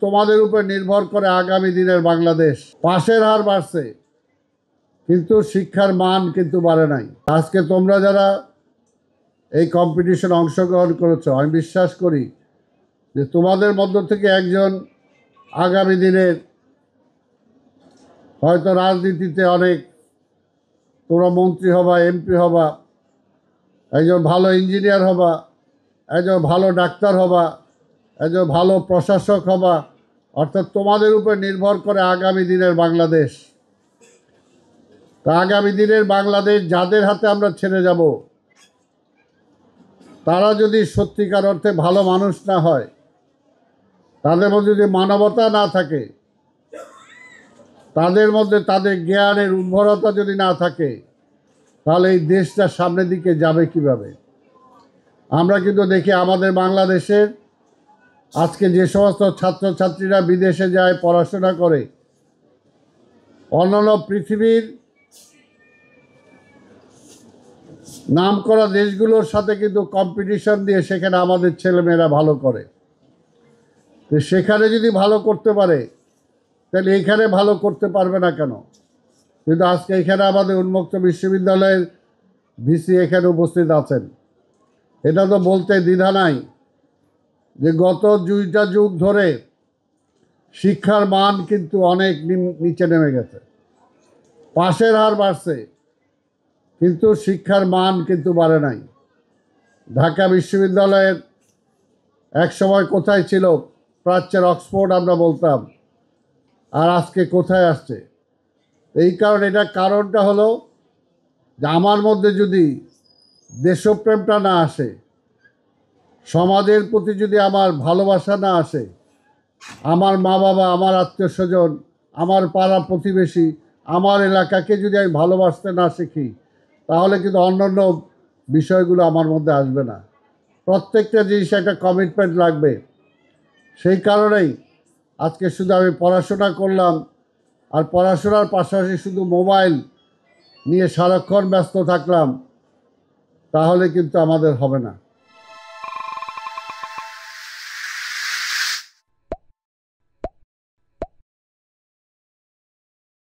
তোমাদের উপর নির্ভর করে আগামী দিনের বাংলাদেশ। পাশের হার বাড়ছে, কিন্তু শিক্ষার মান কিন্তু বাড়ে নাই। আজকে তোমরা যারা এই কম্পিটিশনে অংশগ্রহণ করেছো, আমি বিশ্বাস করি যে তোমাদের মধ্য থেকে একজন আগামী দিনের হয়তো রাজনীতিতে অনেক, তোমরা মন্ত্রী হবা, এমপি হবা, একজন ভালো ইঞ্জিনিয়ার হবা, একজন ভালো ডাক্তার হবা, একজন ভালো প্রশাসক হবা। অর্থাৎ তোমাদের উপর নির্ভর করে আগামী দিনের বাংলাদেশ। তা আগামী দিনের বাংলাদেশ যাদের হাতে আমরা ছেড়ে যাব, তারা যদি সত্যিকার অর্থে ভালো মানুষ না হয়, তাদের মধ্যে যদি মানবতা না থাকে, তাদের মধ্যে তাদের জ্ঞানের উর্বরতা যদি না থাকে, তাহলে এই দেশটা সামনের দিকে যাবে কিভাবে? আমরা কিন্তু দেখি আমাদের বাংলাদেশের আজকে যে সমস্ত ছাত্রছাত্রীরা বিদেশে যায়, পড়াশোনা করে, অন্যান্য পৃথিবীর নামকরা দেশগুলোর সাথে কিন্তু কম্পিটিশন দিয়ে সেখানে আমাদের ছেলেমেয়েরা ভালো করে। তো সেখানে যদি ভালো করতে পারে, তাহলে এইখানে ভালো করতে পারবে না কেন? কিন্তু আজকে এখানে আমাদের উন্মুক্ত বিশ্ববিদ্যালয়ের ভিসি এখানে উপস্থিত আছেন। এটা তো বলতে দ্বিধা নাই যে গত 2টা যুগ ধরে শিক্ষার মান কিন্তু অনেক নিচে নেমে গেছে। পাশের হার বাড়ছে, কিন্তু শিক্ষার মান কিন্তু বাড়ে নাই। ঢাকা বিশ্ববিদ্যালয়ের এক সময় কোথায় ছিল? প্রাচ্যের অক্সফোর্ড আমরা বলতাম, আর আজকে কোথায় আসছে? এই কারণে, এটা কারণটা হলো যে আমার মধ্যে যদি দেশপ্রেমটা না আসে, সমাজের প্রতি যদি আমার ভালোবাসা না আসে, আমার মা বাবা, আমার আত্মীয় স্বজন, আমার পাড়া প্রতিবেশী, আমার এলাকাকে যদি আমি ভালোবাসতে না শিখি, তাহলে কিন্তু অন্যান্য বিষয়গুলো আমার মধ্যে আসবে না। প্রত্যেকটা জিনিস একটা কমিটমেন্ট লাগবে। সেই কারণেই আজকে শুধু আমি পড়াশোনা করলাম, আর পড়াশোনার পাশাপাশি শুধু মোবাইল নিয়ে সারাক্ষণ ব্যস্ত থাকলাম, তাহলে কিন্তু আমাদের হবে না।